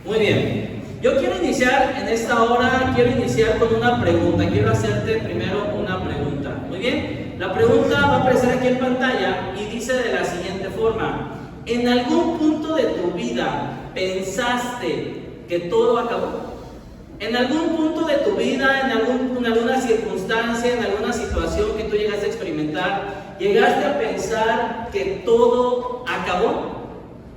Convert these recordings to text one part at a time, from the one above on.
Muy bien. Yo quiero iniciar en esta hora, con una pregunta. Quiero hacerte primero una pregunta. Muy bien. La pregunta va a aparecer aquí en pantalla y dice de la siguiente forma: ¿en algún punto de tu vida pensaste que todo acabó? En algún punto de tu vida, en alguna circunstancia, en alguna situación que tú llegaste a experimentar, llegaste a pensar que todo acabó.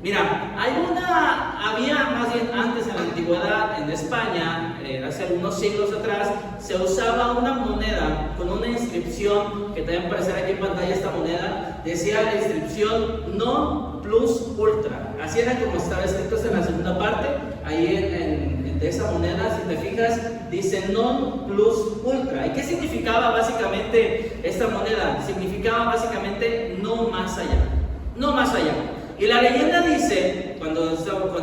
Mira, había más bien antes en la antigüedad en España, hace algunos siglos atrás, se usaba una moneda con una inscripción, que también aparecerá aquí en pantalla esta moneda, decía la inscripción non plus ultra. Así era como estaba escrito en la segunda parte, ahí de esa moneda, si te fijas, dice non plus ultra. ¿Y qué significaba básicamente esta moneda? Significaba básicamente no más allá, no más allá. Y la leyenda dice, cuando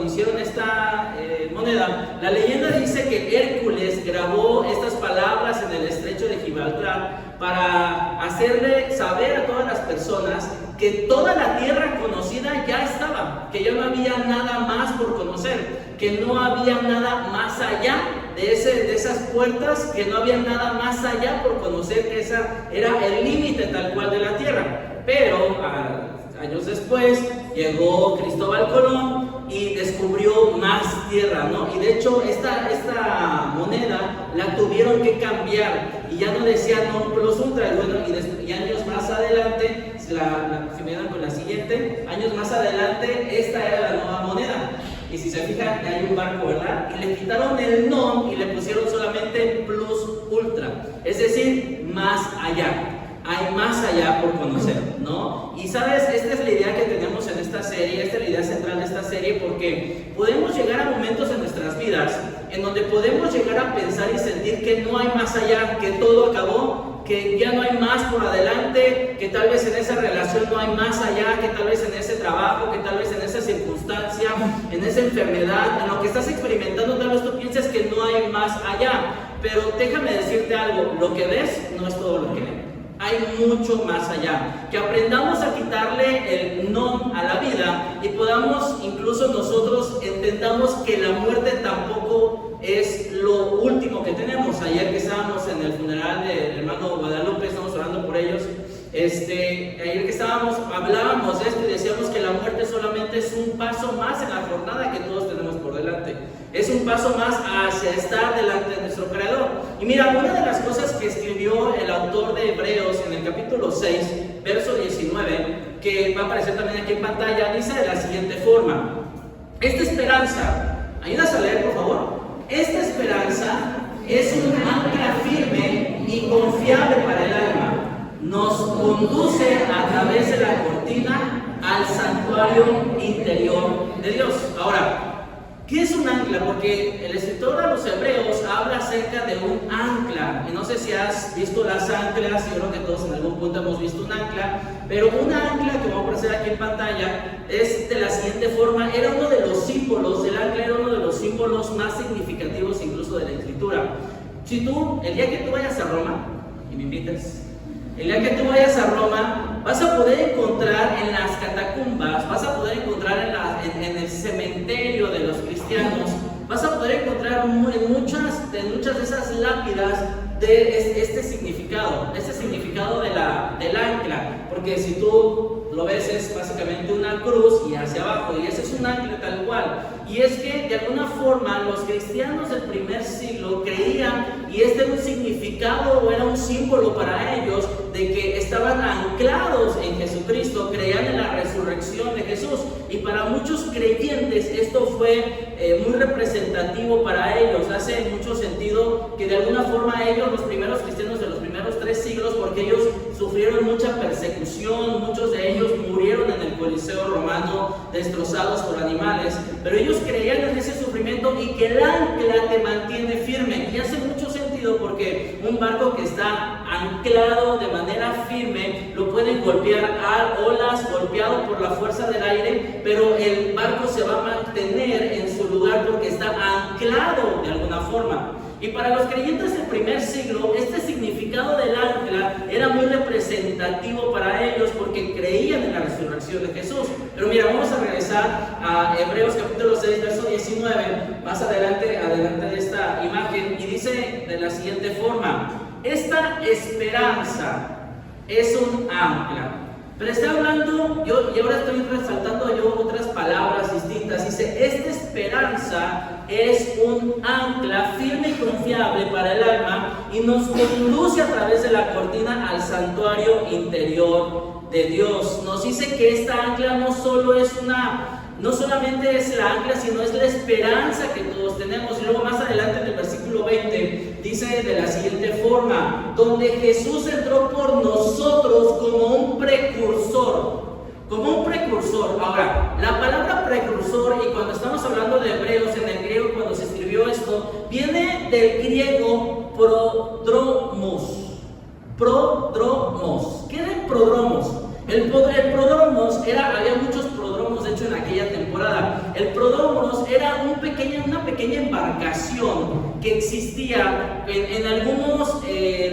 hicieron esta moneda, la leyenda dice que Hércules grabó estas palabras en el estrecho de Gibraltar para hacerle saber a todas las personas que toda la tierra conocida ya estaba, que ya no había nada más por conocer, que no había nada más allá de esas puertas, que no había nada más allá por conocer, que esa era el límite tal cual de la tierra. Pero años después llegó Cristóbal Colón y descubrió más tierra, ¿no? Y de hecho esta moneda la tuvieron que cambiar y ya no decía non plus ultra. Bueno, y años más adelante, si me dan con la siguiente, años más adelante esta era la nueva moneda. Y si se fijan, hay un barco, ¿verdad? Y le quitaron el non y le pusieron solamente plus ultra, es decir, más allá. Hay más allá por conocer, ¿no? Y sabes, esta es la idea que tenemos en esta serie, esta es la idea central de esta serie, porque podemos llegar a momentos en nuestras vidas en donde podemos llegar a pensar y sentir que no hay más allá, que todo acabó, que ya no hay más por adelante, que tal vez en esa relación no hay más allá, que tal vez en ese trabajo, que tal vez en esa circunstancia, en esa enfermedad, en lo que estás experimentando, tal vez tú piensas que no hay más allá. Pero déjame decirte algo, lo que ves no es todo lo que ves. Hay mucho más allá. Que aprendamos a quitarle el non a la vida y podamos, incluso nosotros, entendamos que la muerte tampoco es lo último que tenemos. Ayer que estábamos en el funeral del hermano Guadalupe, estamos orando por ellos. Ayer que hablábamos de esto y decíamos que la muerte solamente es un paso más en la jornada que todos tenemos por delante. Es un paso más hacia estar delante de nuestro Creador. Y mira, una de las cosas que escribió el autor de Hebreos en el capítulo 6, verso 19, que va a aparecer también aquí en pantalla, dice de la siguiente forma: esta esperanza, ¿ayudas a leer por favor? Esta esperanza es un ancla firme y confiable para el alma. Nos conduce a través de la cortina al santuario interior de Dios. Ahora, ¿qué es un ancla? Porque el escritor de los Hebreos habla acerca de un ancla. Y no sé si has visto las anclas, yo creo que todos en algún punto hemos visto un ancla, pero una ancla que va a aparecer aquí en pantalla es de la siguiente forma. Era uno de los símbolos, el ancla era uno de los símbolos más significativos incluso de la escritura. Si tú, el día que tú vayas a Roma, y me invitas, el día que tú vayas a Roma, vas a poder encontrar en las catacumbas, vas a poder encontrar en el cementerio de los cristianos, vas a poder encontrar en muchas de esas lápidas de este significado del ancla, porque si tú lo ves es básicamente una cruz y hacia abajo, y ese es un ancla tal cual. Y es que de alguna forma los cristianos del primer siglo creían, y este era un significado o era un símbolo para ellos, de que estaban anclados en Jesucristo, creían en la resurrección de Jesús. Y para muchos creyentes esto fue muy representativo para ellos. Hace mucho sentido que de alguna forma ellos, los primeros cristianos de los primeros 3 siglos, porque ellos sufrieron mucha persecución, muchos de ellos murieron en el Coliseo romano destrozados por animales, pero ellos creían en ese sufrimiento y que el ancla te mantiene firme. Y hace mucho sentido, porque un barco que está anclado de manera firme lo pueden golpear a olas, golpeado por la fuerza del aire, pero el barco se va a mantener en su lugar porque está anclado de alguna forma. Y para los creyentes del primer siglo, este significado del ancla era muy representativo para ellos porque creían en la resurrección de Jesús. Pero mira, vamos a regresar a Hebreos capítulo 6, verso 19, más adelante de esta imagen, y dice de la siguiente forma: esta esperanza es un ancla. Pero está hablando, y ahora estoy resaltando yo otras palabras distintas. Dice, esta esperanza es un ancla firme y confiable para el alma y nos conduce a través de la cortina al santuario interior de Dios. Nos dice que esta ancla no solamente es la ancla, sino es la esperanza que todos tenemos. Y luego más adelante en el versículo 20 dice de la siguiente forma: donde Jesús entró por nosotros como un precursor. Como un precursor. Ahora, la palabra precursor, y cuando estamos hablando de hebreos, en el griego cuando se escribió esto, viene del griego prodromos. Prodromos. ¿Qué era el prodromos? El prodromos había muchos prodromos, de hecho, en aquella temporada. El prodromos era una pequeña embarcación que existía en algunos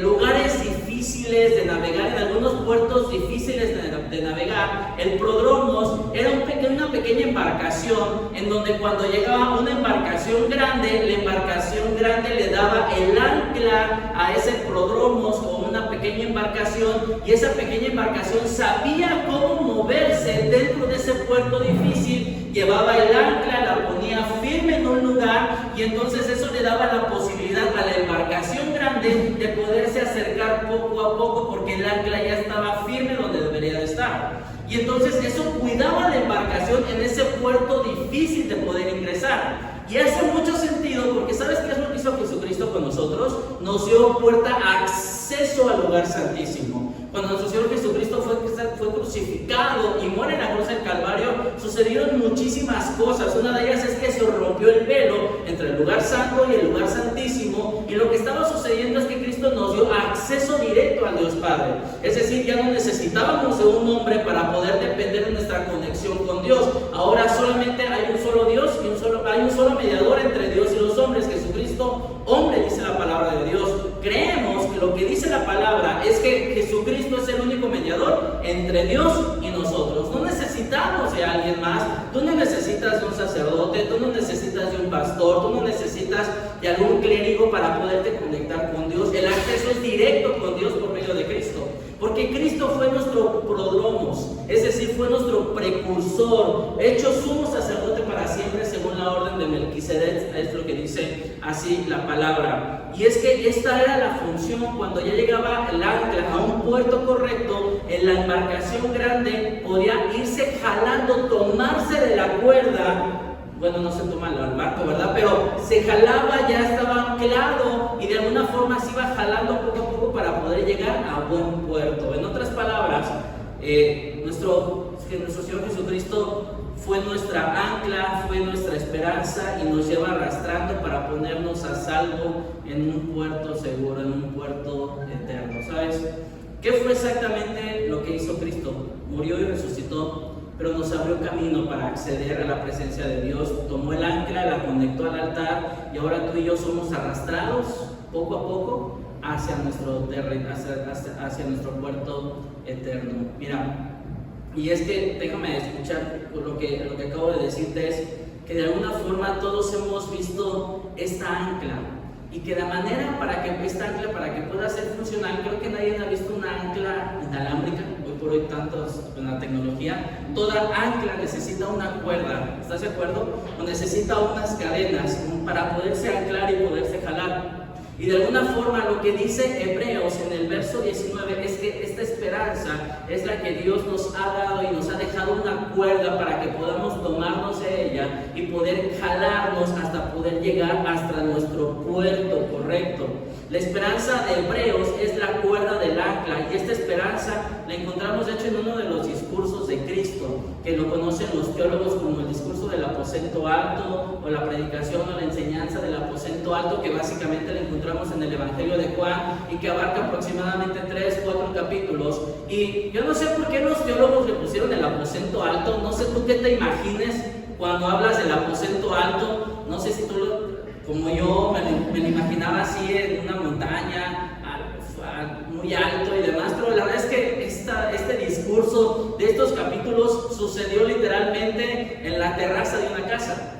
lugares difíciles de navegar, en algunos puertos difíciles de navegar. El prodromos era una pequeña embarcación en donde cuando llegaba una embarcación grande, la embarcación grande le daba el ancla a ese prodromos o una pequeña embarcación, y esa pequeña embarcación sabía cómo moverse dentro de ese puerto difícil, llevaba el ancla, la ponía firme en un lugar, y entonces eso le daba la posibilidad a la embarcación grande de poderse acercar poco a poco, porque el ancla ya estaba firme donde debería de estar. Y entonces eso cuidaba la embarcación en ese puerto difícil de poder ingresar. Y hace mucho sentido, porque ¿sabes qué es lo que hizo Jesucristo con nosotros? Nos dio puerta acceso al lugar santísimo. Cuando nuestro Señor Jesucristo fue crucificado y muere en la cruz del Calvario, sucedieron muchísimas cosas. Una de ellas es que se rompió el velo entre el lugar santo y el lugar santísimo, y lo que estaba sucediendo es que Cristo nos dio acceso directo al Dios Padre. Es decir, ya no necesitábamos de un hombre para poder depender de nuestra conexión con Dios. Ahora solamente hay un solo Dios y hay un solo mediador entre Dios y los hombres, Jesucristo, hombre, dice la palabra de Dios. Creemos que lo que dice la palabra es que Jesucristo es el único mediador entre Dios y nosotros. No necesitamos de alguien más. Tú no necesitas de un sacerdote, tú no necesitas de un pastor, tú no necesitas de algún clérigo para poderte conectar con Dios. El acceso es directo con Dios por medio de Cristo. Porque Cristo fue nuestro prodromos, es decir, fue nuestro precursor, hecho sumo sacerdote para siempre según la orden de Melquisedec. Es lo que dice así la palabra. Y es que esta era la función. Cuando ya llegaba el ancla a un puerto correcto, en la embarcación grande podía irse jalando, tomarse de la cuerda. Bueno, no se toma al barco, ¿verdad? Pero se jalaba, ya estaba anclado, y de alguna forma se iba jalando poco a poco para poder llegar a buen puerto. En otras palabras, nuestro Señor Jesucristo fue nuestra ancla, fue nuestra esperanza, y nos lleva arrastrando para ponernos a salvo en un puerto seguro, en un puerto eterno. ¿Sabes? ¿Qué fue exactamente lo que hizo Cristo? Murió y resucitó, pero nos abrió camino para acceder a la presencia de Dios. Tomó el ancla, la conectó al altar, y ahora tú y yo somos arrastrados poco a poco hacia nuestro terreno, hacia nuestro puerto eterno. Mira, y es que déjame escuchar lo que acabo de decirte, es que de alguna forma todos hemos visto esta ancla, y que la manera para que esta ancla, para que pueda ser funcional, creo que nadie ha visto una ancla inalámbrica. Hoy por hoy tantos con la tecnología, toda ancla necesita una cuerda, ¿estás de acuerdo? O necesita unas cadenas para poderse anclar y poderse jalar. Y de alguna forma lo que dice Hebreos en el verso 19 es que esta esperanza es la que Dios nos ha dado y nos ha dejado una cuerda para que podamos tomarnos de ella y poder jalarnos hasta poder llegar hasta nuestro puerto correcto. La esperanza de Hebreos es la cuerda del ancla, y esta esperanza la encontramos de hecho en uno de los discursos de Cristo, que lo conocen los teólogos como el discurso del aposento alto, o la predicación o la enseñanza del aposento alto, que básicamente la encontramos en el Evangelio de Juan y que abarca aproximadamente 3-4 capítulos. Y yo no sé por qué los teólogos le pusieron el aposento alto. No sé tú qué te imagines cuando hablas del aposento alto. No sé si tú como yo me lo imaginaba imaginaba así en una montaña, muy alto y demás, pero la verdad es que este discurso de estos capítulos sucedió literalmente en la terraza de una casa.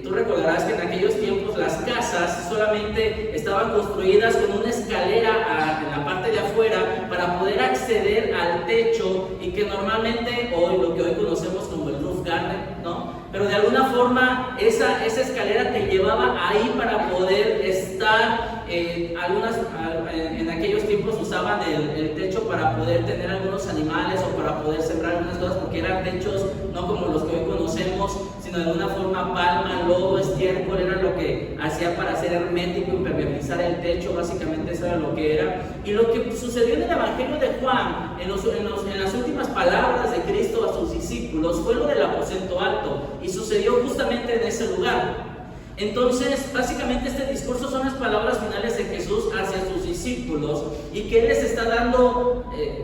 Tú recordarás que en aquellos tiempos las casas solamente estaban construidas con una escalera en la parte de afuera para poder acceder al techo, y que normalmente lo que hoy conocemos como el roof garden, ¿no? Pero de alguna forma esa escalera te llevaba ahí para poder estar. En aquellos tiempos usaban el techo para poder tener algunos animales o para poder sembrar algunas cosas, porque eran techos no como los que hoy conocemos, sino de alguna forma palma, lodo, estiércol, era lo que hacía para hacer hermético, impermeabilizar el techo. Básicamente eso era lo que era. Y lo que sucedió en el Evangelio de Juan, en las últimas palabras de Cristo a sus discípulos, fue lo del aposento alto, y sucedió justamente en ese lugar. Entonces, básicamente este discurso son las palabras finales de Jesús hacia sus discípulos, y que Él les está dando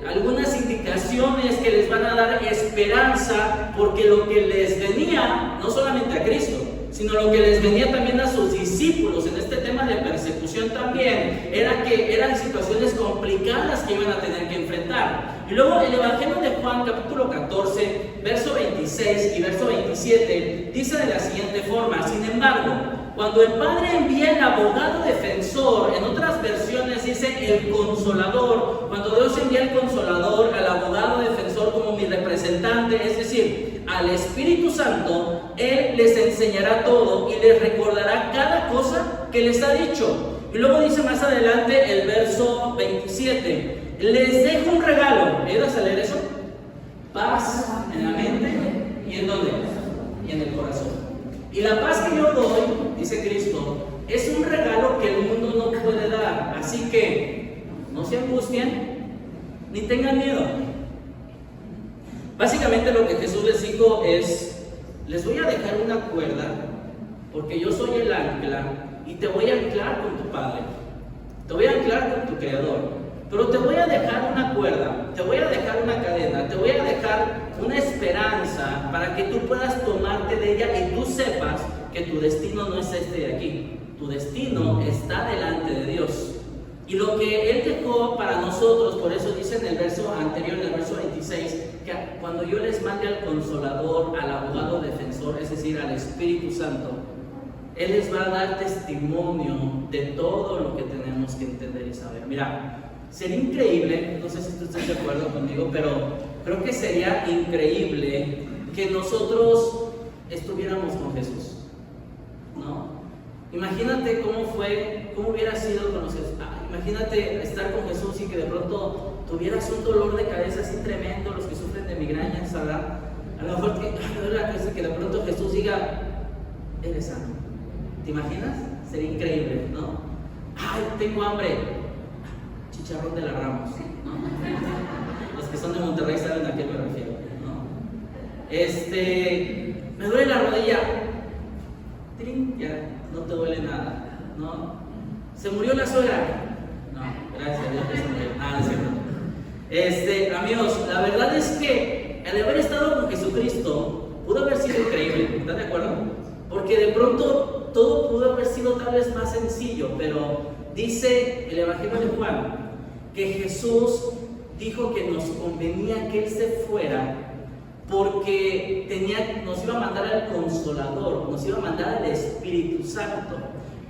algunas indicaciones que les van a dar esperanza, porque lo que les venía, no solamente a Cristo, sino lo que les venía también a sus discípulos en este tema de persecución también, era que eran situaciones complicadas que iban a tener que enfrentar. Y luego el Evangelio de Juan, capítulo 14, verso 26 y verso 27, dice de la siguiente forma: sin embargo, cuando el Padre envía el abogado defensor, en otras versiones dice el consolador, cuando Dios envía el consolador, al abogado defensor como mi representante, es decir, al Espíritu Santo, Él les enseñará todo y les recordará cada cosa que les ha dicho. Y luego dice más adelante el verso 27, les dejo un regalo. ¿Ayudas a leer eso? Paz en la mente y ¿en dónde? Y en el corazón. Y la paz que yo doy, dice Cristo, es un regalo que el mundo no puede dar. Así que no se angustien ni tengan miedo. Básicamente lo que Jesús les dijo es: les voy a dejar una cuerda, porque yo soy el ancla, y te voy a anclar con tu Padre, te voy a anclar con tu Creador. Pero te voy a dejar una cuerda, te voy a dejar una cadena, te voy a dejar una esperanza para que tú puedas tomarte de ella y tú sepas que tu destino no es este de aquí. Tu destino está delante de Dios. Y lo que Él dejó para nosotros, por eso dice en el verso anterior, en el verso 26, que cuando yo les mande al Consolador, al abogado defensor, es decir, al Espíritu Santo, Él les va a dar testimonio de todo lo que tenemos que entender y saber. Mira, sería increíble, no sé si tú estás de acuerdo conmigo, pero creo que sería increíble que nosotros estuviéramos con Jesús, ¿no? Imagínate cómo hubiera sido conocer. Imagínate estar con Jesús y que de pronto tuvieras un dolor de cabeza así tremendo, los que sufren de migrañas, ¿verdad? A lo mejor que de pronto Jesús diga: eres sano. ¿Te imaginas? Sería increíble, ¿no? Ay, tengo hambre. Chicharrón de la Ramos, ¿no? Los que son de Monterrey saben a qué me refiero, ¿no? Me duele la rodilla. ¡Trin! Ya no te duele nada, ¿no? Se murió la suegra. No, gracias a Dios que se murió. Nada, es cierto. Amigos, la verdad es que el haber estado con Jesucristo pudo haber sido increíble, ¿están de acuerdo? Porque de pronto todo pudo haber sido tal vez más sencillo, pero dice el Evangelio de Juan que Jesús dijo que nos convenía que Él se fuera porque nos iba a mandar al Consolador, nos iba a mandar al Espíritu Santo.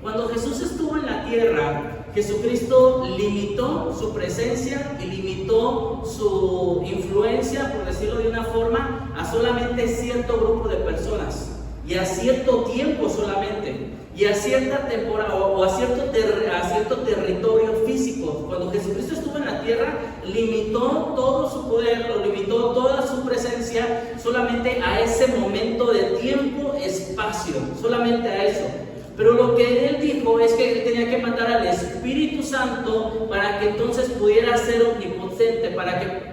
Cuando Jesús estuvo en la tierra, Jesucristo limitó su presencia y limitó su influencia, por decirlo de una forma, a solamente cierto grupo de personas y a cierto tiempo solamente, y a cierta temporada o a cierto territorio físico. Cuando Jesucristo estuvo en la tierra, limitó todo su poder, lo limitó toda su presencia solamente a ese momento de tiempo, espacio, solamente a eso. Pero lo que Él dijo es que Él tenía que mandar al Espíritu Santo para que entonces pudiera ser omnipresente, para que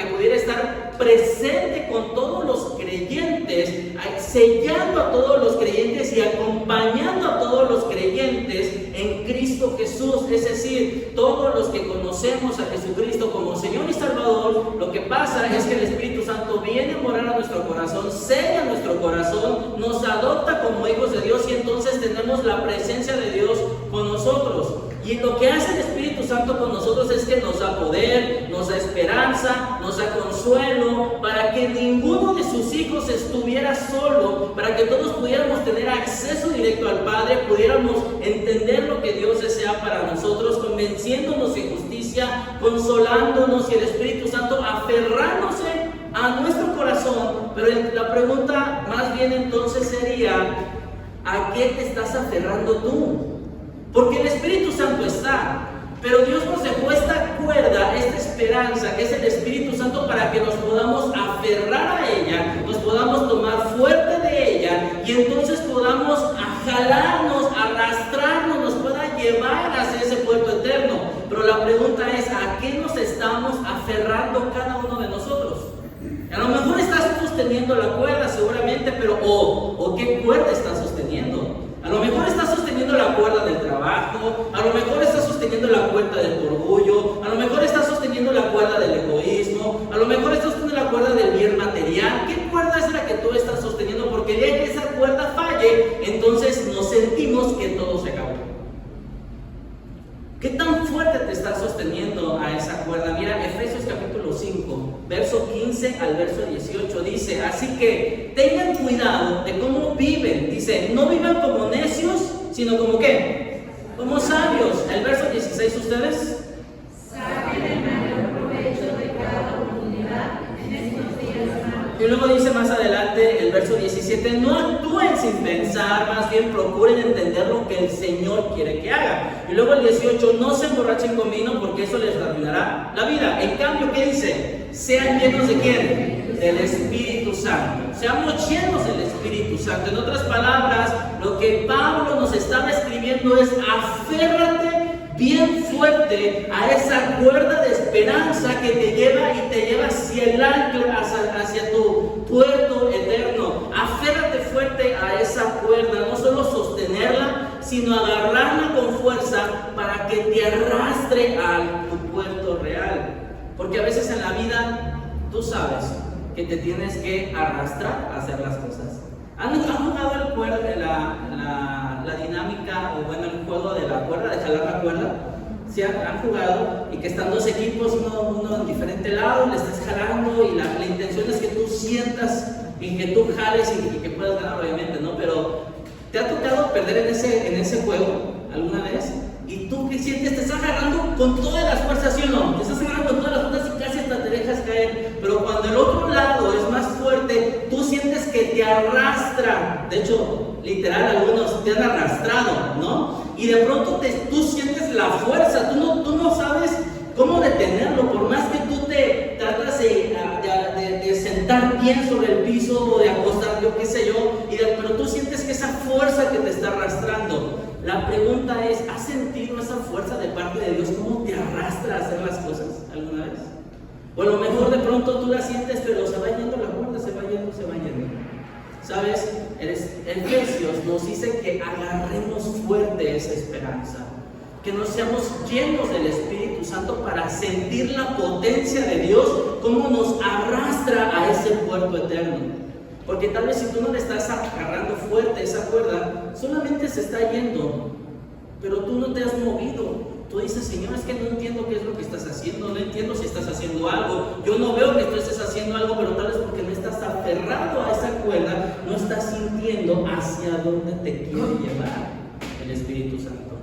pudiera estar presente con todos los creyentes, sellando a todos los creyentes y acompañando a todos los creyentes en Cristo Jesús. Jesús, es decir, todos los que conocemos a Jesucristo como Señor y Salvador, lo que pasa es que el Espíritu Santo viene a morar a nuestro corazón, sella nuestro corazón, nos adopta como hijos de Dios y entonces tenemos la presencia de Dios con nosotros. Y lo que hace el Espíritu Santo con nosotros es que nos da poder, nos da esperanza, nos da consuelo, para que ninguno de sus hijos estuviera solo, para que todos pudiéramos tener acceso directo al Padre, pudiéramos entender lo que Dios desea para nosotros, convenciéndonos en justicia, consolándonos y el Espíritu Santo aferrándose a nuestro corazón. Pero la pregunta más bien entonces sería, ¿a qué te estás aferrando tú? Porque el Espíritu Santo está, pero Dios nos dejó esta cuerda, esta esperanza, que es el Espíritu Santo, para que nos podamos aferrar a ella, nos podamos tomar fuerte de ella y entonces podamos jalarnos, arrastrarnos, nos pueda llevar hacia ese puerto eterno. Pero la pregunta es, ¿a qué nos estamos aferrando cada uno de nosotros? A lo mejor estás sosteniendo la cuerda seguramente, pero ¿o qué cuerda estás sosteniendo? A lo mejor estás sosteniendo la cuerda del trabajo, a lo mejor estás sosteniendo la cuerda del orgullo, a lo mejor estás sosteniendo la cuerda del egoísmo, a lo mejor estás sosteniendo la cuerda del bien material. ¿Qué cuerda es la que tú estás sosteniendo? Porque de que esa cuerda falle, entonces nos sentimos que todo se acabó. ¿Qué tan fuerte te estás sosteniendo a esa cuerda? Mira, Efesios capítulo 5, verso 15 al verso 18 dice: así que tengan cuidado de cómo viven. Dice, no vivan como necios, sino como ¿qué? Como sabios. El verso 16, ¿ustedes? Saquen el mayor provecho de cada oportunidad en estos días malos. Y luego dice más adelante, el verso 17, no actúen sin pensar, más bien procuren entender lo que el Señor quiere que hagan. Y luego el 18, no se emborrachen con vino porque eso les arruinará la vida. En cambio, ¿qué dice? Sean llenos de ¿quién? Del Espíritu Santo. Seamos llenos del Espíritu Santo. En otras palabras, lo que Pablo nos estaba escribiendo es: aférrate bien fuerte a esa cuerda de esperanza que te lleva y te lleva hacia el ancla, hacia tu puerto eterno. Aférrate fuerte a esa cuerda, no solo sostenerla, sino agarrarla con fuerza para que te arrastre a tu puerto real. Porque a veces en la vida tú sabes que te tienes que arrastrar a hacer las cosas. ¿Han jugado la dinámica, o bueno, el juego de la cuerda, de jalar la cuerda? ¿Sí han jugado? Y que están dos equipos, uno en diferente lado, le estás jalando y la intención es que tú sientas y que tú jales y que puedas ganar, obviamente, ¿no? Pero ¿te ha tocado perder en ese juego alguna vez? Y tú que sientes, te estás agarrando con todas las fuerzas, ¿sí o no? Te estás agarrando con todas las fuerzas y casi hasta te dejas caer. Pero cuando el otro lado es más fuerte, tú sientes que te arrastra. De hecho, literal, algunos te han arrastrado, ¿no? Y de pronto tú sientes la fuerza, tú no sabes cómo detenerlo. Por más que tú te tratas de sentar bien sobre el piso o de acostar, yo qué sé yo, pero tú sientes que esa fuerza que te está arrastrando. La pregunta es, ¿has sentido esa fuerza de parte de Dios? ¿Cómo te arrastra a hacer las cosas alguna vez? O a lo mejor de pronto tú la sientes, pero se va yendo la cuerda, se va yendo. ¿Sabes? Efesios nos dice que agarremos fuerte esa esperanza, que nos seamos llenos del Espíritu Santo para sentir la potencia de Dios, cómo nos arrastra a ese puerto eterno. Porque tal vez si tú no le estás agarrando fuerte esa cuerda, solamente se está yendo, pero tú no te has movido. Tú dices, Señor, es que no entiendo qué es lo que estás haciendo, no entiendo si estás haciendo algo, yo no veo que tú estés haciendo algo, pero tal vez porque no estás aferrado a esa cuerda, no estás sintiendo hacia dónde te quiere llevar el Espíritu Santo.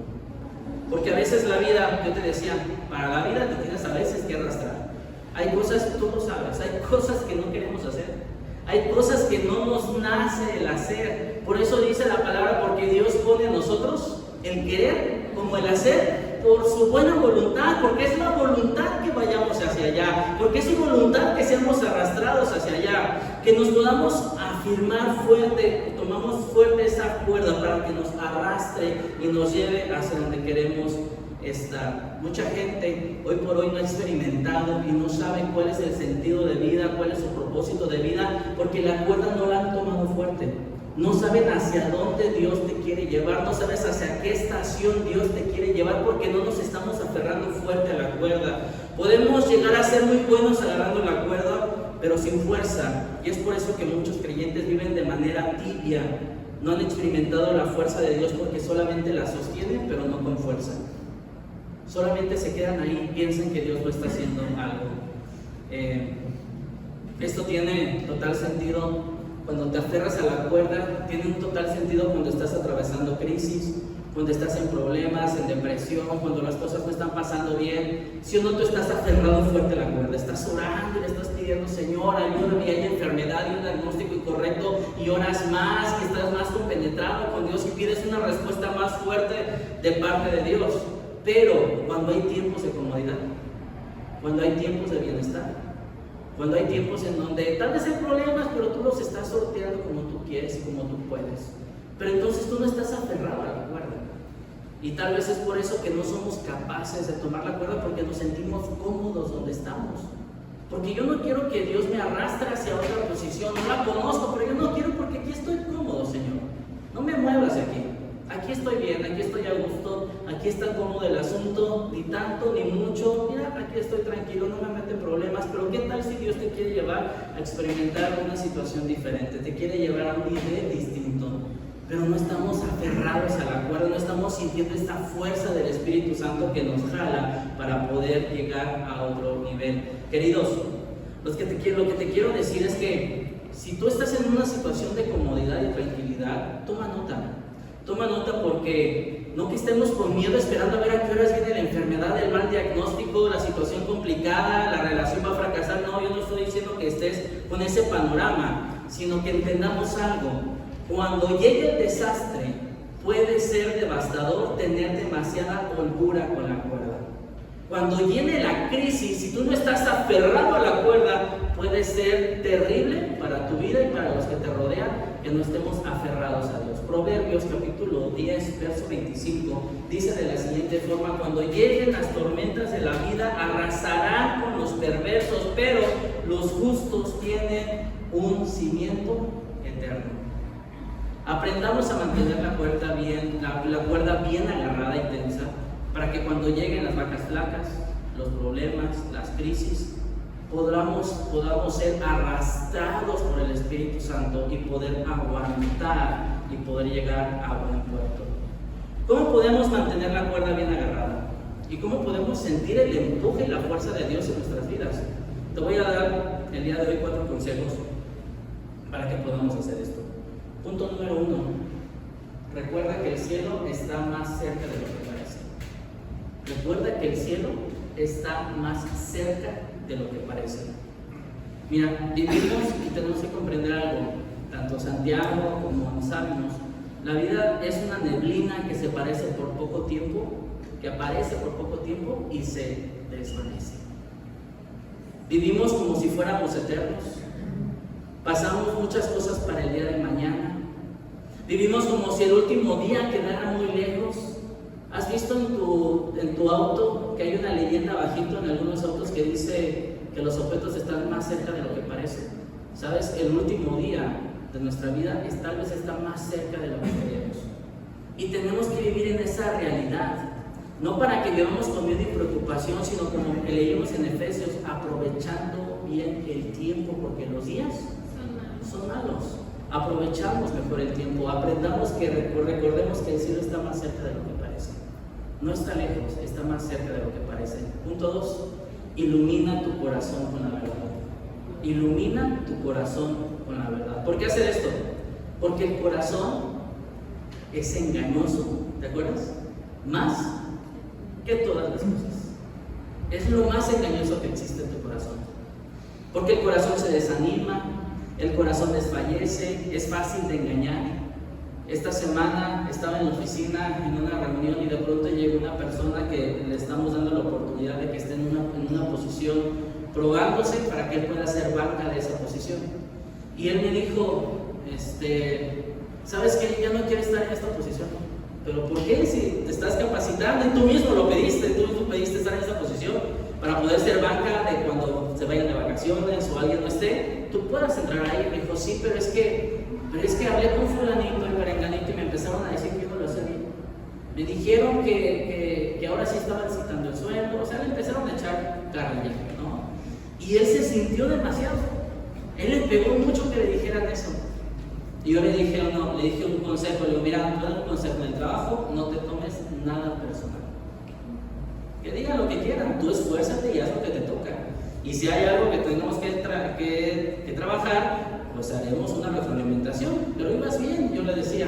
Porque a veces la vida, yo te decía, para la vida te tienes a veces que arrastrar. Hay cosas, tú lo sabes, hay cosas que no queremos hacer. Hay cosas que no nos nace el hacer. Por eso dice la palabra, porque Dios pone en nosotros el querer como el hacer por su buena voluntad, porque es la voluntad que vayamos hacia allá, porque es su voluntad que seamos arrastrados hacia allá, que nos podamos afirmar fuerte, tomamos fuerte esa cuerda para que nos arrastre y nos lleve hacia donde queremos estar. Mucha gente hoy por hoy no ha experimentado y no sabe cuál es el sentido de vida, cuál es su propósito de vida, porque la cuerda no la han tomado fuerte. No saben hacia dónde Dios te quiere llevar, no sabes hacia qué estación Dios te quiere llevar porque no nos estamos aferrando fuerte a la cuerda. Podemos llegar a ser muy buenos agarrando la cuerda, pero sin fuerza. Y es por eso que muchos creyentes viven de manera tibia. No han experimentado la fuerza de Dios porque solamente la sostienen, pero no con fuerza. Solamente se quedan ahí y piensan que Dios lo está haciendo algo. Esto tiene total sentido cuando te aferras a la cuerda, tiene un total sentido cuando estás atravesando crisis, cuando estás en problemas, en depresión, cuando las cosas no están pasando bien. Si o no, tú estás aferrado fuerte a la cuerda, estás orando y le estás pidiendo, Señor, ayúdame, hay enfermedad y un diagnóstico incorrecto, y oras más y estás más compenetrado con Dios y pides una respuesta más fuerte de parte de Dios. Pero cuando hay tiempos de comodidad, cuando hay tiempos de bienestar, cuando hay tiempos en donde tal vez hay problemas, pero tú los estás sorteando como tú quieres y como tú puedes. Pero entonces tú no estás aferrado a la cuerda. Y tal vez es por eso que no somos capaces de tomar la cuerda, porque nos sentimos cómodos donde estamos. Porque yo no quiero que Dios me arrastre hacia otra posición. No la conozco, pero yo no quiero porque aquí estoy cómodo, Señor. No me muevas de aquí. Aquí estoy bien, aquí estoy a gusto, aquí está cómodo el asunto, ni tanto ni mucho. Mira, aquí estoy tranquilo, no me mete problemas. Pero ¿qué tal si Dios te quiere llevar a experimentar una situación diferente? Te quiere llevar a un nivel distinto. Pero no estamos aferrados a la cuerda, no estamos sintiendo esta fuerza del Espíritu Santo que nos jala para poder llegar a otro nivel. Queridos, lo que te quiero decir es que si tú estás en una situación de comodidad y tranquilidad, toma nota. Toma nota, porque no que estemos con miedo esperando a ver a qué horas viene la enfermedad, el mal diagnóstico, la situación complicada, la relación va a fracasar. No, yo no estoy diciendo que estés con ese panorama, sino que entendamos algo. Cuando llegue el desastre, puede ser devastador tener demasiada holgura con la cuerda. Cuando viene la crisis, si tú no estás aferrado a la cuerda, puede ser terrible para tu vida y para los que te rodean que no estemos aferrados a Dios. Proverbios capítulo 10, verso 25, dice de la siguiente forma: cuando lleguen las tormentas de la vida, arrasarán con los perversos, pero los justos tienen un cimiento eterno. Aprendamos a mantener la cuerda bien agarrada y tensa, para que cuando lleguen las vacas flacas, los problemas, las crisis, podamos ser arrastrados por el Espíritu Santo y poder aguantar y poder llegar a buen puerto. ¿Cómo podemos mantener la cuerda bien agarrada? ¿Y cómo podemos sentir el empuje y la fuerza de Dios en nuestras vidas? Te voy a dar el día de hoy 4 consejos para que podamos hacer esto. Punto número 1. Recuerda que el cielo está más cerca de lo que parece. Recuerda que el cielo está más cerca de lo que parece. Mira, vivimos y tenemos que comprender algo. Tanto Santiago como Salmos, la vida es una neblina que se aparece por poco tiempo y se desvanece. Vivimos como si fuéramos eternos. Pasamos muchas cosas para el día de mañana. Vivimos como si el último día quedara muy lejos. ¿Has visto en tu auto que hay una leyenda bajito en algunos autos que dice que los objetos están más cerca de lo que parece? ¿Sabes? El último día de nuestra vida tal vez está más cerca de lo que queremos. Y tenemos que vivir en esa realidad. No para que vivamos con miedo y preocupación, sino como que leímos en Efesios, aprovechando bien el tiempo, porque los días son malos. Aprovechamos mejor el tiempo, recordemos que el cielo está más cerca de lo que parece. No está lejos, está más cerca de lo que parece. Punto 2, ilumina tu corazón con la verdad. Ilumina tu corazón con la verdad. ¿Por qué hacer esto? Porque el corazón es engañoso, ¿te acuerdas? Más que todas las cosas. Es lo más engañoso que existe en tu corazón. Porque el corazón se desanima, el corazón desfallece, es fácil de engañar. Esta semana estaba en la oficina en una reunión y de pronto llegó una persona que le estamos dando la oportunidad de que esté en una posición, probándose para que él pueda ser banca de esa posición. Y él me dijo, ¿sabes qué? Ya no quiero estar en esta posición. ¿Pero por qué? Si te estás capacitando y tú mismo lo pediste, tú pediste estar en esta posición para poder ser banca de cuando se vayan de vacaciones o alguien no esté, tú puedas entrar ahí. Me dijo, sí, pero pero es que hablé con fulanito y perenganito y me empezaron a decir que yo lo hacía bien. Me dijeron que ahora sí estaban citando el sueldo, o sea, le empezaron a echar carrilla, ¿no? Y él se sintió demasiado. Él le pegó mucho que le dijeran eso. Y yo le dije un consejo, le digo, mira, te doy un consejo en el trabajo, no te tomes nada personal. Que digan lo que quieran, tú esfuérzate y haz lo que te toca. Y si hay algo que tengamos que trabajar, pues haremos una retroalimentación. Pero ibas bien, yo le decía.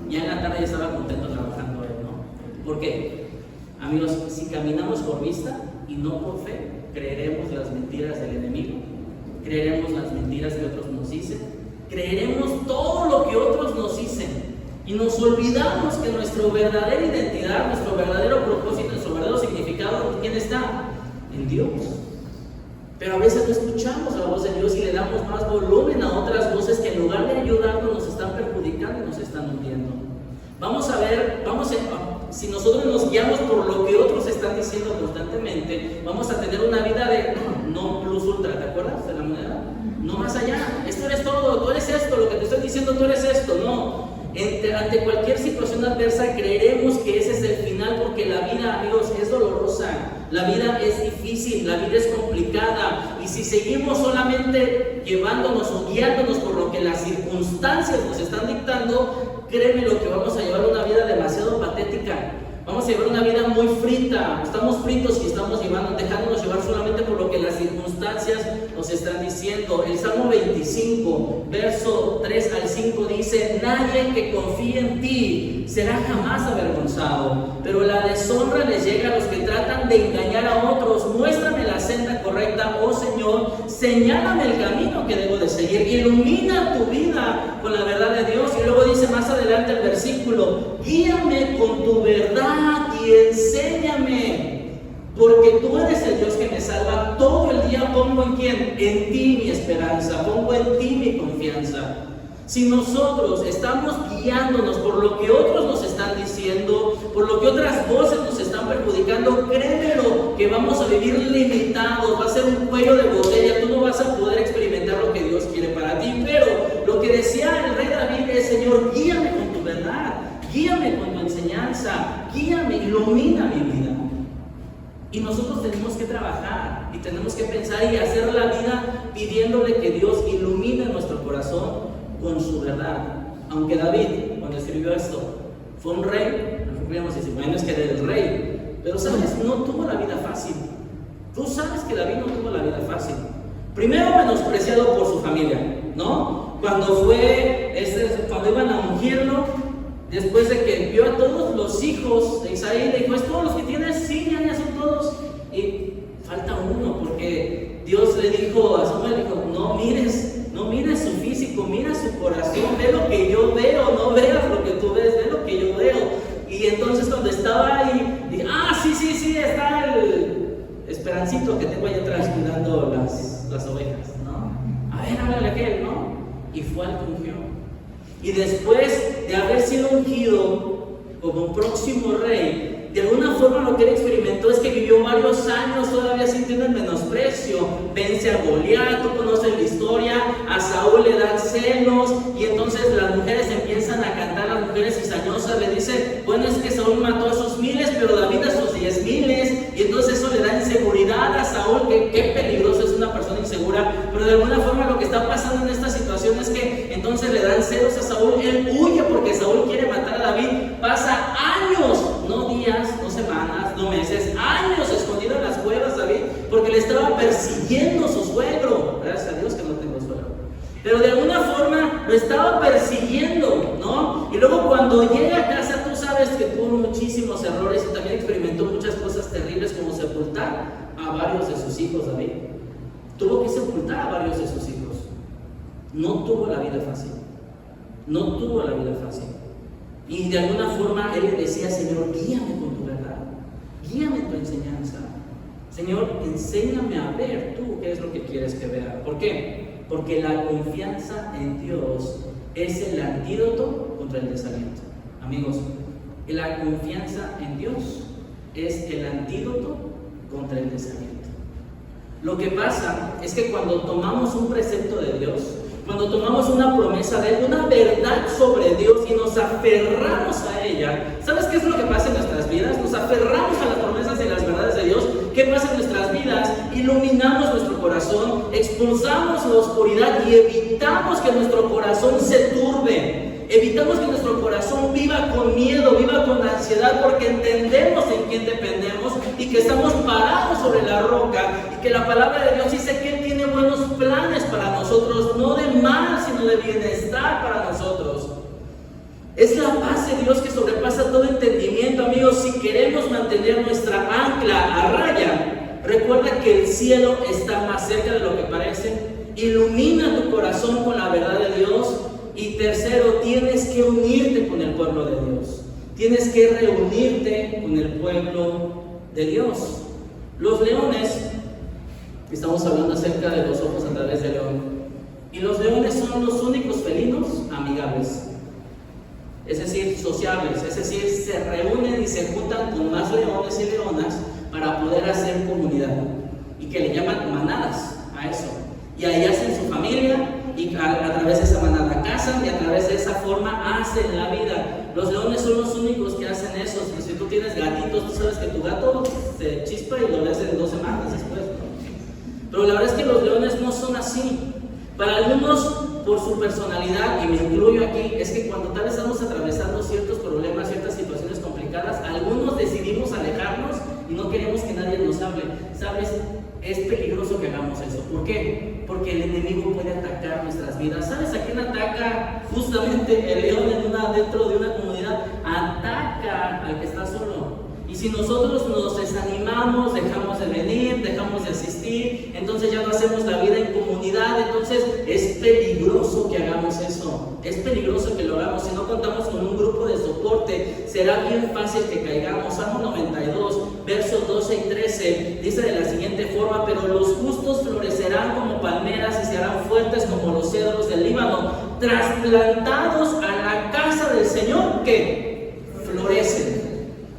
Ya en la tarde ya estaba contento trabajando él, ¿no? ¿Por qué? Amigos, si caminamos por vista y no por fe, creeremos las mentiras del enemigo, creeremos las mentiras que otros nos dicen, creeremos todo lo que otros nos dicen y nos olvidamos que nuestra verdadera identidad, nuestro verdadero propósito, nuestro verdadero significado, ¿en quién está? En Dios. Pero a veces no escuchamos la voz de Dios y le damos más volumen a otras voces que en lugar de ayudarnos nos están perjudicando y nos están hundiendo. Vamos a ver, si nosotros nos guiamos por lo que otros están diciendo constantemente, vamos a tener una vida de no plus ultra, ¿te acuerdas de la moneda? No más allá, esto eres todo, tú eres esto, lo que te estoy diciendo tú eres esto, no. Ante cualquier situación adversa creeremos que ese es el final, porque la vida, amigos, es dolorosa, la vida es difícil, la vida es complicada, y si seguimos solamente llevándonos o guiándonos por lo que las circunstancias nos están dictando, créeme lo que vamos a llevar una vida demasiado patética. Vamos a llevar una vida muy frita, estamos fritos y estamos dejándonos llevar solamente por lo que las circunstancias nos están diciendo. El Salmo 25, verso 3 al 5 dice: nadie que confíe en ti será jamás avergonzado, pero la deshonra les llega a los que tratan de engañar a otros. Muéstrame la senda correcta, oh Señor, señálame el camino que debo de seguir, ilumina tu vida con la verdad de Dios. Y luego dice más adelante el versículo: guíame con tu verdad y enséñame, porque tú eres el Dios que me salva. Todo el día pongo en quién, en ti mi esperanza, pongo en ti mi confianza. Si nosotros estamos guiándonos por lo que otros nos están diciendo, por lo que otras voces nos están perjudicando, créemelo que vamos a vivir limitados, va a ser un cuello de botella, tú no vas a poder experimentar lo que Dios quiere para ti. Pero lo que decía el rey David es: Señor, guíame con tu verdad, guíame con tu enseñanza, guíame, ilumina mi vida. Y nosotros tenemos que trabajar y tenemos que pensar y hacer la vida pidiéndole que Dios ilumine nuestro corazón con su verdad. Aunque David, cuando escribió esto, fue un rey, no podríamos decir, bueno, es que era el rey, pero sabes, no tuvo la vida fácil. Tú sabes que David no tuvo la vida fácil. Primero, menospreciado por su familia, ¿no? Cuando iban a ungirlo, después de que vio a todos los hijos de Isaí, le dijo: ¿es todos los que tienes? Sí, ya son todos. Y falta uno, porque Dios le dijo a Samuel, dijo: no mires su físico, mira su corazón, ve lo que yo veo, no veas lo que tú ves, ve lo que yo veo. Y entonces cuando estaba ahí, dije: sí, está el Esperancito que tengo allá atrás cuidando las ovejas, ¿no? A ver, háblale a aquel, ¿no? Y fue al que ungió. Y después de haber sido ungido como próximo rey, de alguna forma lo que él experimentó es que vivió varios años todavía sintiendo el menosprecio. Vence a Goliat, tú conoces la historia, a Saúl le dan celos, y entonces las mujeres empiezan a cantar, las mujeres cizañosas le dicen: bueno, es que Saúl mató a sus miles, pero David a sus 10,000, y entonces eso le da inseguridad a Saúl, que qué peligroso es una persona insegura. Pero de alguna forma lo que está pasando en esta situación es que entonces le dan celos a Saúl, él huye porque Saúl quiere matar a David, pasa años, no días, no semanas, no meses, años escondido en las cuevas David, porque le estaba persiguiendo su suegro. Gracias a Dios que no tengo suegro, pero de alguna forma lo estaba persiguiendo, ¿no? Y luego cuando llega a casa, tú sabes que tuvo muchísimos errores y también experimentó muchas cosas terribles, como sepultar a varios de sus hijos. David tuvo que sepultar a varios de sus hijos. No tuvo la vida fácil, no tuvo la vida fácil. Y de alguna forma él le decía: Señor, guíame con tu verdad, guíame en tu enseñanza. Señor, enséñame a ver tú qué es lo que quieres que vea. ¿Por qué? Porque la confianza en Dios es el antídoto contra el desaliento. Amigos, la confianza en Dios es el antídoto contra el desaliento. Lo que pasa es que cuando tomamos un precepto de Dios, cuando tomamos una promesa de Él, una verdad sobre Dios y nos aferramos a ella, ¿sabes qué es lo que pasa en nuestras vidas? Nos aferramos a las promesas y las verdades de Dios. ¿Qué pasa en nuestras vidas? Iluminamos nuestro corazón, expulsamos la oscuridad y evitamos que nuestro corazón se turbe. Evitamos que nuestro corazón viva con miedo, viva con ansiedad, porque entendemos en quién dependemos y que estamos parados sobre la roca y que la palabra de Dios dice que Él tiene buenos planes para nosotros, no de mal, sino de bienestar para nosotros. Es la paz de Dios que sobrepasa todo entendimiento, amigos. Si queremos mantener nuestra ancla a raya, recuerda que el cielo está más cerca de lo que parece. Ilumina tu corazón con la verdad de Dios. Y tercero, tienes que unirte con el pueblo de Dios. Tienes que reunirte con el pueblo de Dios. Los leones, estamos hablando acerca de los ojos a través del león. Y los leones son los únicos felinos amigables. Es decir, sociables. Es decir, se reúnen y se juntan con más leones y leonas para poder hacer comunidad. Y que le llaman manadas a eso. Y ahí hacen su familia. Y a través de esa manada cazan y a través de esa forma hacen la vida. Los leones son los únicos que hacen eso. Si tú tienes gatitos, tú sabes que tu gato se chispa y lo ves en 2 semanas después, ¿no? Pero la verdad es que los leones no son así. Para algunos, por su personalidad, y me incluyo aquí, es que cuando tal vez estamos atravesando ciertos problemas, ciertas situaciones complicadas, algunos decidimos alejarnos y no queremos que nadie nos hable. ¿Sabes? Es peligroso que hagamos eso. ¿Por qué? Porque el enemigo puede atacar nuestras vidas. ¿Sabes a quién ataca justamente el león dentro de una comunidad? Ataca al que está solo. Y si nosotros nos desanimamos, dejamos de venir, dejamos de asistir, entonces ya no hacemos la vida en comunidad. Entonces es peligroso que hagamos eso. Es peligroso que lo hagamos. Si no contamos con un grupo de soporte, será bien fácil que caigamos. Salmo 92, versos 12 y 13, dice de la siguiente forma: pero los justos florecerán como palmeras y se harán fuertes como los cedros del Líbano, trasplantados a la casa del Señor, que florecen.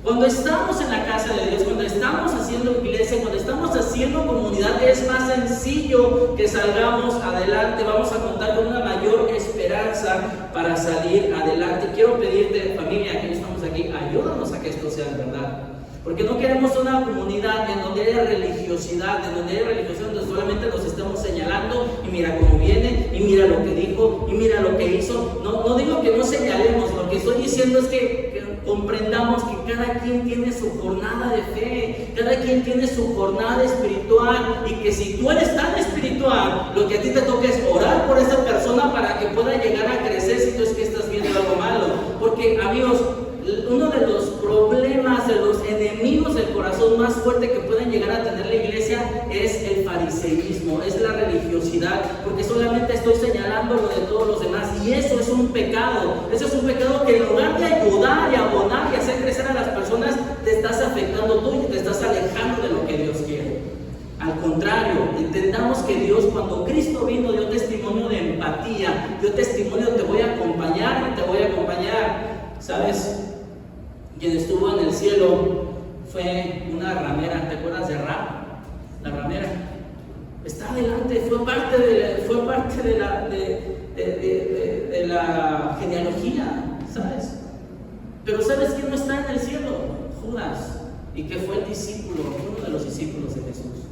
Cuando estamos en la casa de Dios, cuando estamos haciendo iglesia, cuando estamos haciendo comunidad, es más sencillo que salgamos adelante. Vamos a contar con una mayor esperanza para salir adelante. Quiero pedirte, familia, que estamos aquí, ayúdanos a que esto sea verdad. Porque no queremos una comunidad en donde haya religiosidad, donde solamente nos estemos señalando y mira cómo viene, y mira lo que dijo, y mira lo que hizo. No digo que no señalemos, lo que estoy diciendo es que comprendamos que cada quien tiene su jornada de fe, cada quien tiene su jornada espiritual, y que si tú eres tan espiritual, lo que a ti te toca es orar por esa persona para que pueda llegar a crecer si tú es que estás viendo algo malo. Porque, amigos, uno de los problemas, de los enemigos del corazón más fuerte que pueden llegar a tener la iglesia es el fariseísmo, es la religiosidad, porque solamente estoy señalando lo de todos los demás, y eso es un pecado. Eso es un pecado que en lugar de ayudar y abonar y hacer crecer a las personas, te estás afectando tú y te estás alejando de lo que Dios quiere. Al contrario, entendamos que Dios, cuando Cristo vino, dio testimonio de empatía, dio testimonio: te voy a acompañar y te voy a acompañar. ¿Sabes? Quien estuvo en el cielo fue una ramera. ¿Te acuerdas de Ra? La ramera está adelante, fue parte de la genealogía, ¿sabes? Pero ¿sabes quién no está en el cielo? Judas, y que fue el discípulo, uno de los discípulos de Jesús.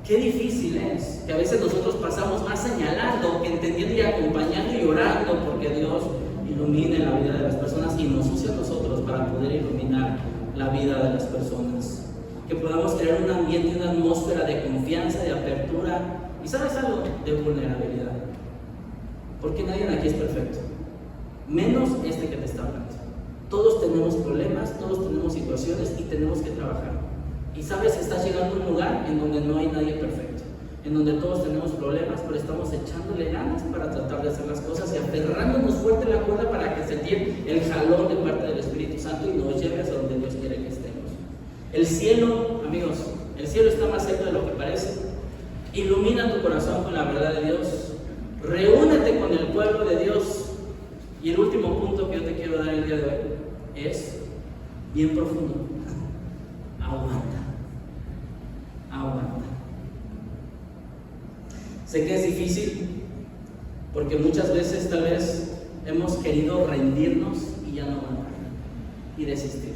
Qué difícil es que a veces nosotros pasamos más señalando que entendiendo y acompañando y orando porque Dios ilumine la vida de las personas y nos use a nosotros para poder iluminar la vida de las personas. Que podamos crear un ambiente, una atmósfera de confianza, de apertura y, ¿sabes algo?, de vulnerabilidad. Porque nadie aquí es perfecto, menos este que te está hablando. Todos tenemos problemas, todos tenemos situaciones y tenemos que trabajar. Y sabes, estás llegando a un lugar en donde no hay nadie perfecto, en donde todos tenemos problemas, pero estamos echándole ganas para tratar de hacer las cosas y aferrándonos fuerte a la cuerda para que sentir el jalón de parte del Espíritu Santo y nos lleve hacia donde Dios quiere que estemos. El cielo, amigos, el cielo está más cerca de lo que parece. Ilumina tu corazón con la verdad de Dios. Reúnete con el pueblo de Dios. Y el último punto que yo te quiero dar el día de hoy es bien profundo. Aguanta. Sé que es difícil, Porque muchas veces tal vez hemos querido rendirnos y ya no aguantar y desistir.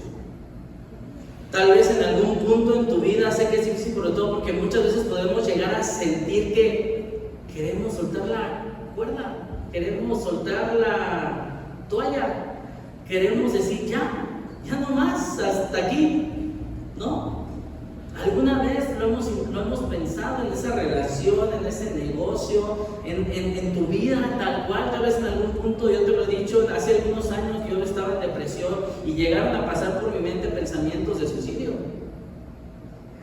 Tal vez en algún punto en tu vida, sé que es difícil, sobre todo porque muchas veces podemos llegar a sentir que queremos soltar la cuerda, queremos soltar la toalla, queremos decir ya no más, hasta aquí, ¿no? ¿Alguna vez lo hemos pensado en esa relación, en ese negocio, en tu vida tal cual? Tal vez en algún punto, yo te lo he dicho, hace algunos años yo estaba en depresión y llegaron a pasar por mi mente pensamientos de suicidio.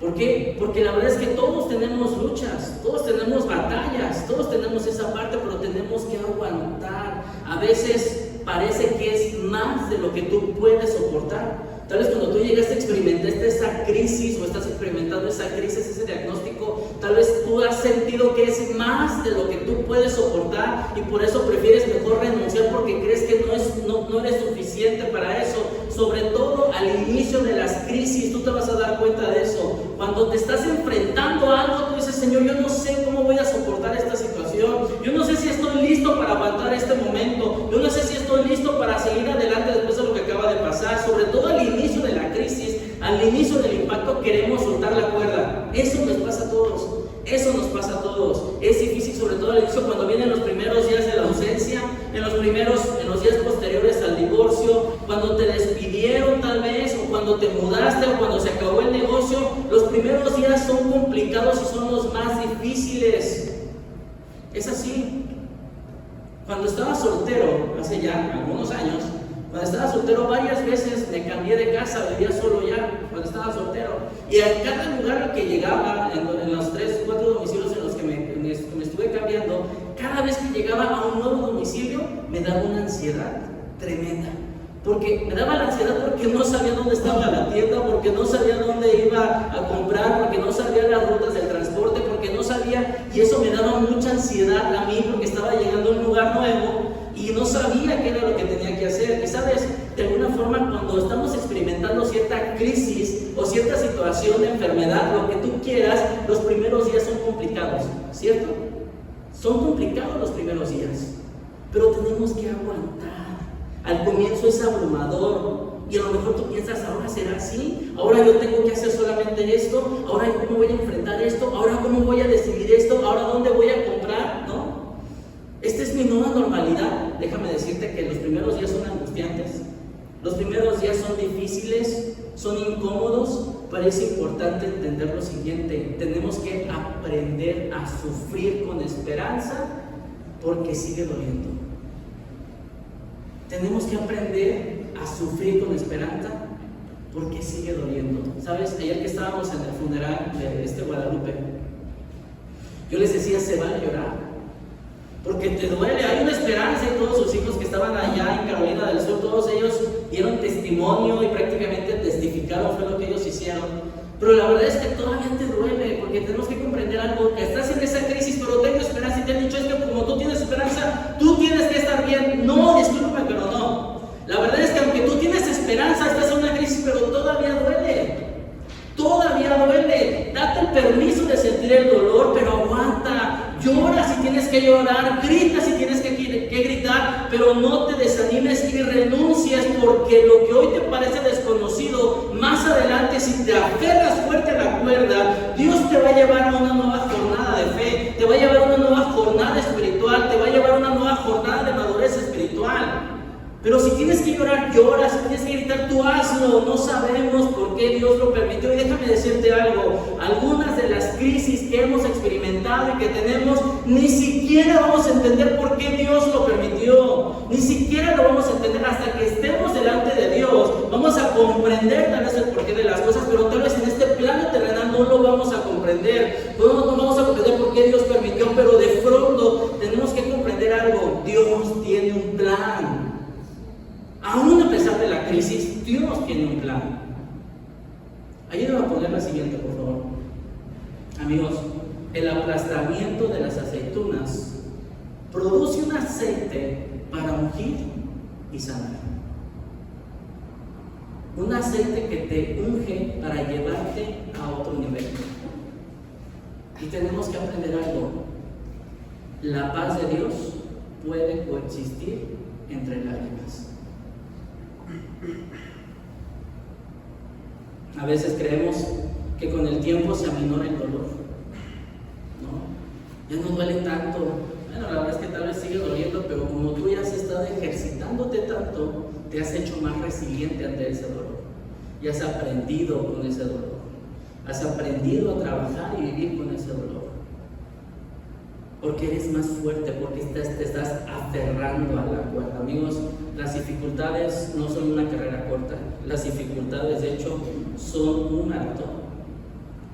¿Por qué? Porque la verdad es que todos tenemos luchas, todos tenemos batallas, todos tenemos esa parte, pero tenemos que aguantar. A veces parece que es más de lo que tú puedes soportar. Tal vez cuando tú llegaste a experimentar esa crisis o estás experimentando esa crisis, ese diagnóstico, tal vez tú has sentido que es más de lo que tú puedes soportar y por eso prefieres mejor renunciar porque crees que no eres suficiente para eso. Sobre todo al inicio de las crisis, tú te vas a dar cuenta de eso. Cuando te estás enfrentando a algo, tú dices, Señor, yo no sé cómo voy a soportar esta situación. Yo no sé si estoy listo para aguantar este momento. Yo no sé si estoy listo para seguir adelante después de lo que acaba de pasar. Sobre todo al inicio de la crisis, al inicio del impacto, queremos soltar la cuerda. Eso nos pasa a todos. Eso nos pasa a todos. Es difícil, sobre todo al inicio, cuando vienen los primeros días de la ausencia, en los días posteriores al divorcio, cuando te despidieron tal vez, o cuando te mudaste, o cuando se acabó el negocio. Los primeros días son complicados y son los más difíciles. Es así. Cuando estaba soltero, hace ya algunos años, cuando estaba soltero varias veces me cambié de casa, vivía solo ya, cuando estaba soltero. Y a cada lugar que llegaba, en los 3 o 4 domicilios en los que me estuve cambiando, cada vez que llegaba a un nuevo domicilio, me daba una ansiedad tremenda. Porque me daba la ansiedad porque no sabía dónde estaba la tienda, porque no sabía dónde iba a comprar, porque no sabía las rutas del transporte, porque no sabía, y eso me daba mucha ansiedad a mí porque estaba llegando a un lugar nuevo y no sabía qué era lo que tenía que hacer. Y sabes, de alguna forma cuando estamos experimentando cierta crisis o cierta situación de enfermedad, lo que tú quieras, los primeros días son complicados, ¿cierto? Son complicados los primeros días, pero tenemos que aguantar. Al comienzo es abrumador y a lo mejor tú piensas, ahora será así, ahora yo tengo que hacer solamente esto, ahora cómo voy a enfrentar esto, ahora cómo voy a decidir esto, ahora dónde voy a comprar, ¿no? Esta es mi nueva normalidad. Déjame decirte que los primeros días son angustiantes, los primeros días son difíciles, son incómodos, pero es importante entender lo siguiente: tenemos que aprender a sufrir con esperanza porque sigue doliendo. Tenemos que aprender a sufrir con esperanza porque sigue doliendo. ¿Sabes? Ayer que estábamos en el funeral de Guadalupe, yo les decía, se vale llorar, porque te duele. Hay una esperanza y todos sus hijos que estaban allá en Carolina del Sur, todos ellos dieron testimonio y prácticamente testificaron, fue lo que ellos hicieron. Pero la verdad es que todavía te duele, porque tenemos que comprender algo, que estás en esa crisis, pero tengo esperanza, y te han dicho, es que como tú tienes esperanza, tú tienes que estar bien. No, discúlpame, pero no. La verdad es que aunque tú tienes esperanza, estás en una crisis, pero todavía duele. Todavía duele. Date el permiso de sentir el dolor, pero aguanta. Llora si tienes que llorar, grita si tienes que gritar, pero no te desanimes y renuncies, porque lo que hoy te parece desconocido, más adelante, si te aferras fuerte a la cuerda, Dios te va a llevar a una nueva jornada de fe, te va a llevar a una nueva jornada espiritual, te va a llevar a una nueva jornada de madurez espiritual. Pero si tienes que llorar, llora. Si tienes que gritar, tú hazlo. No sabemos por qué Dios lo permitió. Y déjame decirte algo: algunas de las crisis que hemos experimentado y que tenemos, ni siquiera vamos a entender por qué Dios lo permitió. Ni siquiera lo vamos a entender hasta que estemos delante de Dios. Vamos a comprender tal vez el porqué de las cosas, pero tal vez en este plano terrenal no lo vamos a comprender. No vamos a comprender por qué Dios permitió, pero de pronto tenemos que comprender algo: Dios tiene un plan. Aún a pesar de la crisis, Dios tiene un plan. Ayúdame a poner la siguiente, por favor. Amigos, el aplastamiento de las aceitunas produce un aceite para ungir y sanar. Un aceite que te unge para llevarte a otro nivel. Y tenemos que aprender algo: la paz de Dios puede coexistir entre lágrimas. A veces creemos que con el tiempo se aminora el dolor, ¿no? Ya no duele tanto. Bueno, la verdad es que tal vez sigue doliendo, pero como tú ya has estado ejercitándote tanto, te has hecho más resiliente ante ese dolor. Y has aprendido con ese dolor. Has aprendido a trabajar y vivir con ese dolor. Porque eres más fuerte, porque te estás aferrando a la cuerda. Amigos, las dificultades no son una carrera corta. Las dificultades, de hecho, son un maratón.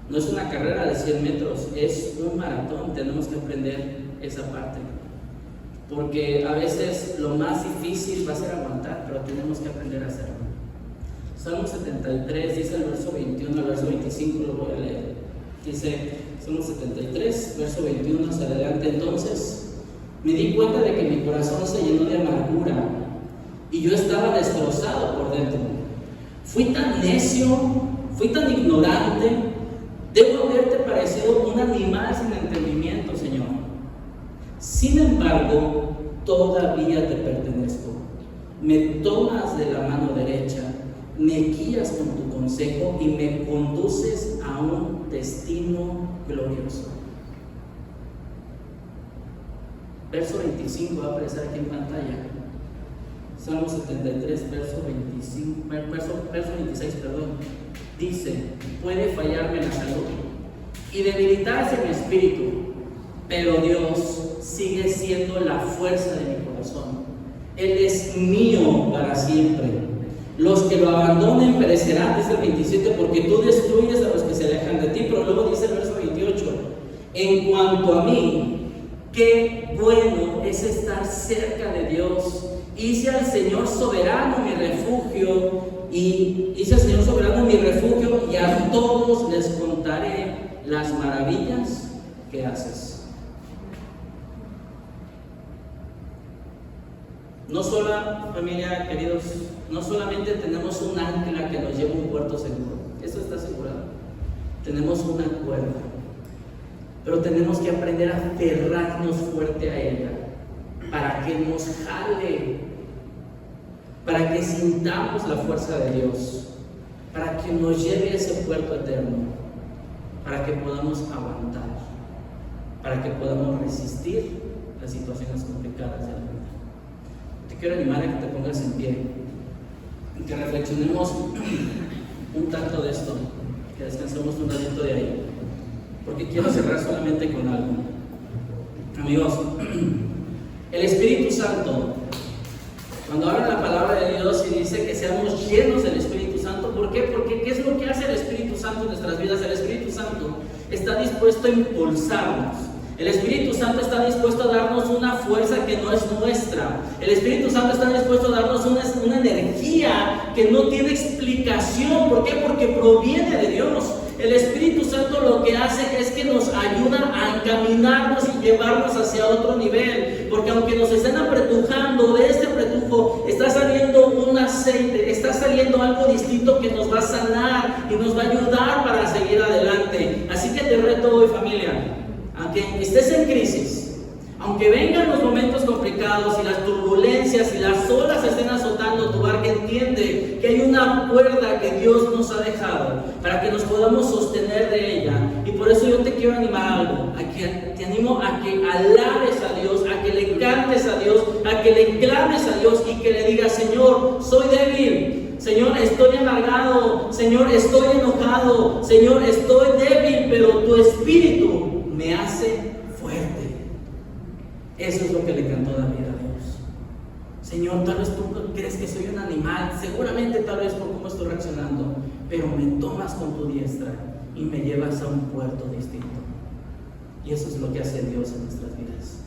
No es una carrera de 100 metros, es un maratón. Tenemos que aprender esa parte. Porque a veces lo más difícil va a ser aguantar, pero tenemos que aprender a hacerlo. Salmo 73 dice el verso 21 al verso 25, lo voy a leer. Dice Salmo 73, verso 21 hacia adelante. Entonces me di cuenta de que mi corazón se llenó de amargura y yo estaba destrozado por dentro. Fui tan necio, fui tan ignorante. Debo haberte parecido un animal sin entendimiento, Señor. Sin embargo, todavía te pertenezco. Me tomas de la mano derecha, me guías con tu consejo y me conduces a un destino glorioso. Verso 25 va a aparecer aquí en pantalla. Salmo 73, verso 26, dice: puede fallarme la salud y debilitarse mi espíritu, pero Dios sigue siendo la fuerza de mi corazón. Él es mío para siempre. Los que lo abandonen perecerán, dice el 27, porque tú destruyes a los que se alejan de ti. Pero luego dice el verso 28: en cuanto a mí, qué bueno es estar cerca de Dios. Hice al Señor soberano mi refugio, y a todos les contaré las maravillas que haces. No solo, familia, queridos, no solamente tenemos un ancla que nos lleva a un puerto seguro, eso está asegurado. Tenemos una cuerda, pero tenemos que aprender a aferrarnos fuerte a ella para que nos jale, para que sintamos la fuerza de Dios, para que nos lleve a ese puerto eterno, para que podamos aguantar, para que podamos resistir las situaciones complicadas de la vida. Te quiero animar a que te pongas en pie y que reflexionemos un tanto de esto, que descansemos un ratito de ahí, porque quiero cerrar solamente con algo. Amigos, el Espíritu Santo, cuando habla la palabra de Dios y dice que seamos llenos del Espíritu Santo, ¿por qué? Porque ¿qué es lo que hace el Espíritu Santo en nuestras vidas? El Espíritu Santo está dispuesto a impulsarnos. El Espíritu Santo está dispuesto a darnos una fuerza que no es nuestra. El Espíritu Santo está dispuesto a darnos una energía que no tiene explicación. ¿Por qué? Porque proviene de Dios. El Espíritu Santo lo que hace es que nos ayuda a encaminarnos y llevarnos hacia otro nivel. Porque aunque nos estén apretujando, de este apretujo está saliendo un aceite, está saliendo algo distinto que nos va a sanar y nos va a ayudar para seguir adelante. Así que te reto hoy, familia, aunque estés en crisis, aunque vengan los momentos complicados y las turbulencias y las olas estén azotando tu barca, entiende que hay una cuerda que Dios nos ha dejado para que nos podamos sostener de ella. Y por eso yo te quiero animar a algo, te animo a que alabes a Dios, a que le cantes a Dios, a que le clames a Dios y que le digas: Señor, soy débil, Señor, estoy amargado, Señor, estoy enojado, Señor, estoy débil, pero tu Espíritu me hace fuerte. Eso es lo que le cantó David a Dios. Señor, tal vez tú crees que soy un animal, seguramente tal vez por cómo estoy reaccionando, pero me tomas con tu diestra y me llevas a un puerto distinto. Y eso es lo que hace Dios en nuestras vidas.